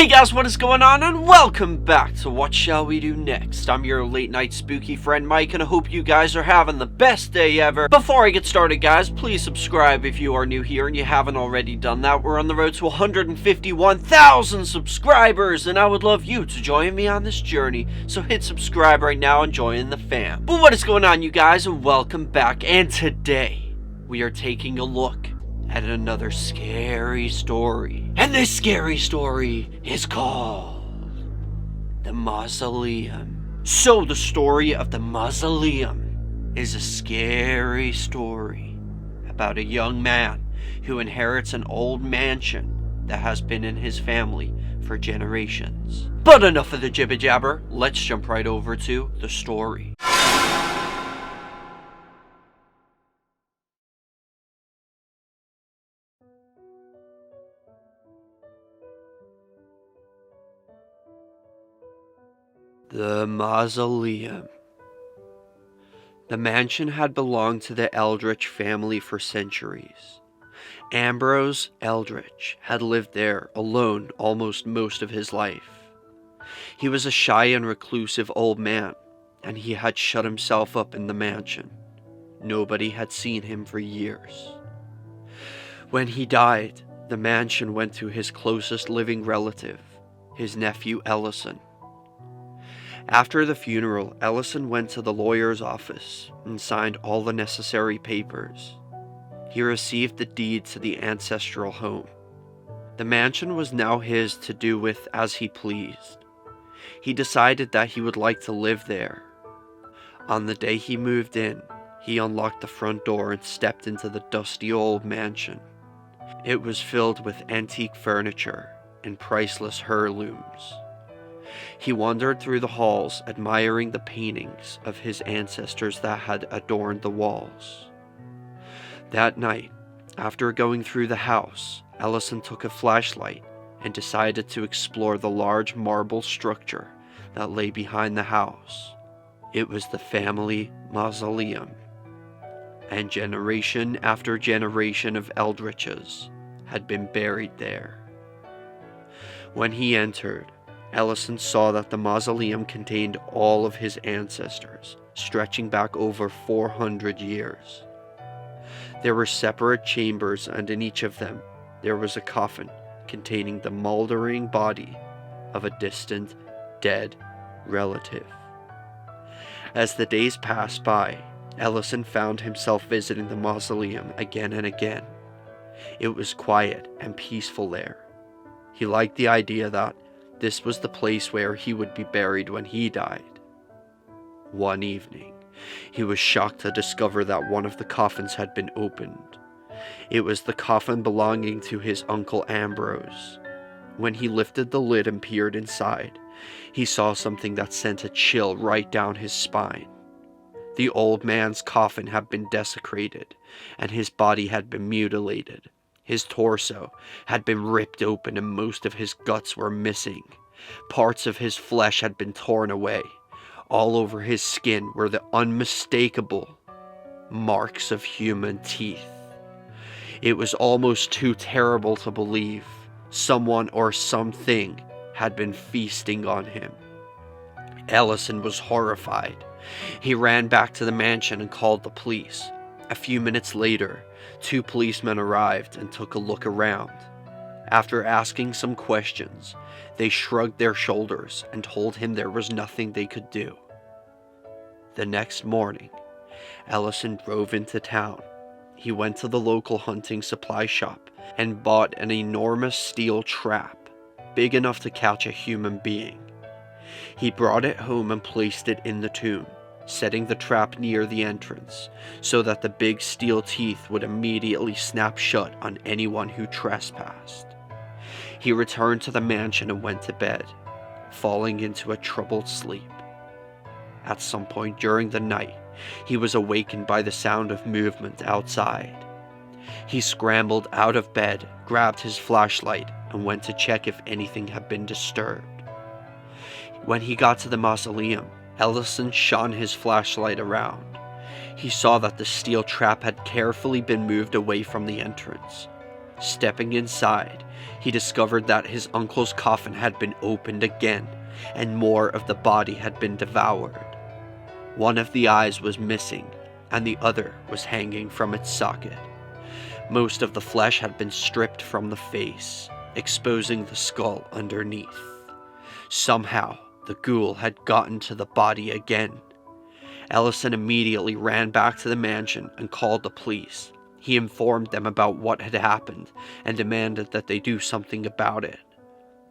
Hey guys, what is going on, and welcome back to What Shall We Do Next. I'm your late night spooky friend Mike, and I hope you guys are having the best day ever. Before I get started guys, please subscribe if you are new here and you haven't already done that. We're on the road to 151,000 subscribers, and I would love you to join me on this journey. So hit subscribe right now and join the fam. But what is going on you guys, and welcome back, and today we are taking a look at another scary story. And this scary story is called The Mausoleum. So the story of the Mausoleum is a scary story about a young man who inherits an old mansion that has been in his family for generations. But enough of the jibber jabber, let's jump right over to the story. The Mausoleum. The mansion had belonged to the Eldrich family for centuries. Ambrose Eldrich had lived there alone almost most of his life. He was a shy and reclusive old man, and he had shut himself up in the mansion. Nobody had seen him for years. When he died, the mansion went to his closest living relative, his nephew Ellison. After the funeral, Ellison went to the lawyer's office and signed all the necessary papers. He received the deed to the ancestral home. The mansion was now his to do with as he pleased. He decided that he would like to live there. On the day he moved in, he unlocked the front door and stepped into the dusty old mansion. It was filled with antique furniture and priceless heirlooms. He wandered through the halls, admiring the paintings of his ancestors that had adorned the walls. That night, after going through the house, Ellison took a flashlight and decided to explore the large marble structure that lay behind the house. It was the family mausoleum, and generation after generation of Eldriches had been buried there. When he entered, Ellison saw that the mausoleum contained all of his ancestors, stretching back over 400 years. There were separate chambers, and in each of them, there was a coffin containing the moldering body of a distant, dead relative. As the days passed by, Ellison found himself visiting the mausoleum again and again. It was quiet and peaceful there. He liked the idea that this was the place where he would be buried when he died. One evening, he was shocked to discover that one of the coffins had been opened. It was the coffin belonging to his uncle Ambrose. When he lifted the lid and peered inside, he saw something that sent a chill right down his spine. The old man's coffin had been desecrated, and his body had been mutilated. His torso had been ripped open and most of his guts were missing. Parts of his flesh had been torn away. All over his skin were the unmistakable marks of human teeth. It was almost too terrible to believe. Someone or something had been feasting on him. Ellison was horrified. He ran back to the mansion and called the police. A few minutes later, 2 policemen arrived and took a look around. After asking some questions, they shrugged their shoulders and told him there was nothing they could do. The next morning, Ellison drove into town. He went to the local hunting supply shop and bought an enormous steel trap, big enough to catch a human being. He brought it home and placed it in the tomb, setting the trap near the entrance so that the big steel teeth would immediately snap shut on anyone who trespassed. He returned to the mansion and went to bed, falling into a troubled sleep. At some point during the night, he was awakened by the sound of movement outside. He scrambled out of bed, grabbed his flashlight, and went to check if anything had been disturbed. When he got to the mausoleum, Ellison shone his flashlight around. He saw that the steel trap had carefully been moved away from the entrance. Stepping inside, he discovered that his uncle's coffin had been opened again, and more of the body had been devoured. One of the eyes was missing, and the other was hanging from its socket. Most of the flesh had been stripped from the face, exposing the skull underneath. Somehow, the ghoul had gotten to the body again. Ellison immediately ran back to the mansion and called the police. He informed them about what had happened and demanded that they do something about it.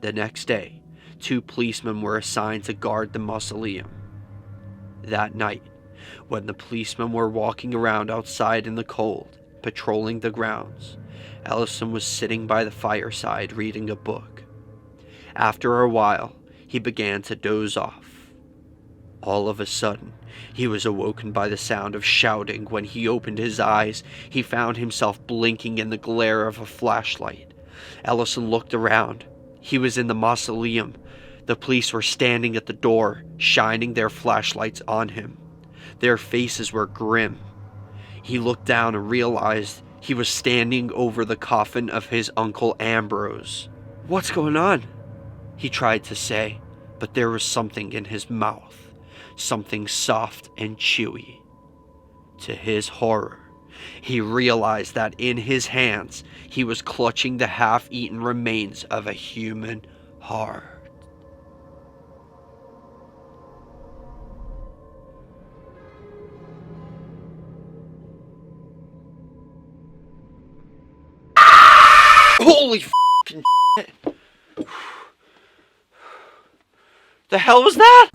The next day, 2 policemen were assigned to guard the mausoleum. That night, when the policemen were walking around outside in the cold, patrolling the grounds, Ellison was sitting by the fireside reading a book. After a while, he began to doze off. All of a sudden, he was awoken by the sound of shouting. When he opened his eyes, he found himself blinking in the glare of a flashlight. Ellison looked around. He was in the mausoleum. The police were standing at the door, shining their flashlights on him. Their faces were grim. He looked down and realized he was standing over the coffin of his uncle Ambrose. "What's going on?" he tried to say, but there was something in his mouth. Something soft and chewy. To his horror, he realized that in his hands, he was clutching the half-eaten remains of a human heart. Holy f***ing shit. The hell was that?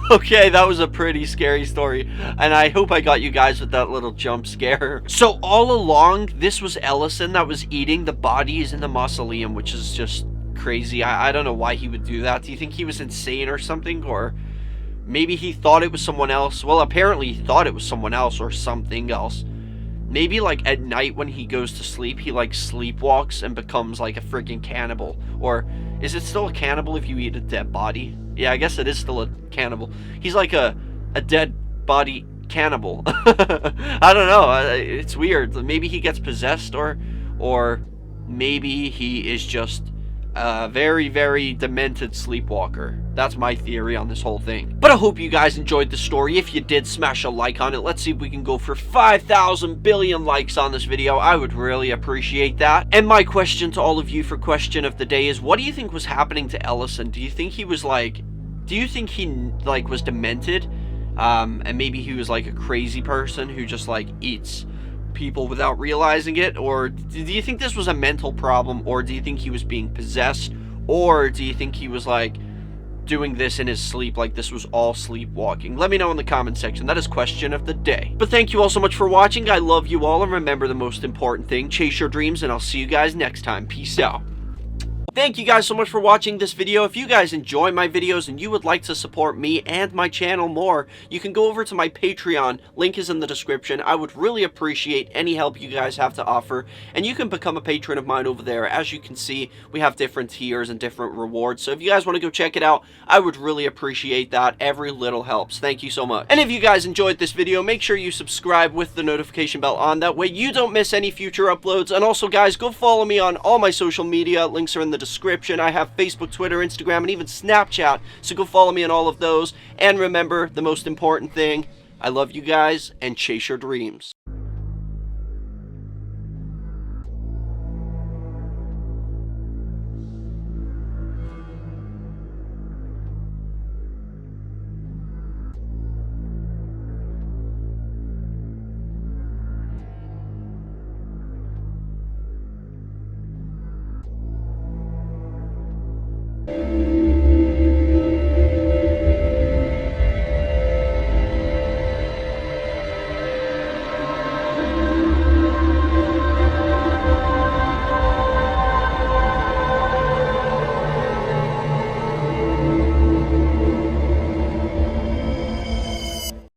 Okay, that was a pretty scary story, and I hope I got you guys with that little jump scare. So all along, this was Ellison that was eating the bodies in the mausoleum, which is just crazy. I don't know why he would do that. Do you think he was insane or something? Or maybe he thought it was someone else? Well, apparently he thought it was someone else or something else. Maybe like at night when he goes to sleep, he like sleepwalks and becomes like a freaking cannibal. Or is it still a cannibal if you eat a dead body? Yeah, I guess it is still a cannibal. He's like a dead body cannibal. I don't know. It's weird. Maybe he gets possessed, or maybe he is just a very, very demented sleepwalker. That's my theory on this whole thing. But I hope you guys enjoyed the story. If you did, smash a like on it. Let's see if we can go for 5,000 billion likes on this video. I would really appreciate that. And my question to all of you for question of the day is, what do you think was happening to Ellison? Do you think he was like, was demented? And maybe he was like a crazy person who just like eats people without realizing it? Or do you think this was a mental problem? Or do you think he was being possessed? Or do you think he was like doing this in his sleep, like this was all sleepwalking? Let me know in the comment section. That is question of the day. But thank you all so much for watching. I love you all, and remember the most important thing: chase your dreams, and I'll see you guys next time. Peace out. Thank you guys so much for watching this video. If you guys enjoy my videos and you would like to support me and my channel more, you can go over to my Patreon. Link is in the description. I would really appreciate any help you guys have to offer, and you can become a patron of mine over there. As you can see, we have different tiers and different rewards, so if you guys want to go check it out, I would really appreciate that. Every little helps. Thank you so much. And if you guys enjoyed this video, make sure you subscribe with the notification bell on. That way you don't miss any future uploads. And also, guys, go follow me on all my social media. Links are in the description. I have Facebook, Twitter, Instagram, and even Snapchat, so go follow me on all of those. And remember, the most important thing: I love you guys, and chase your dreams.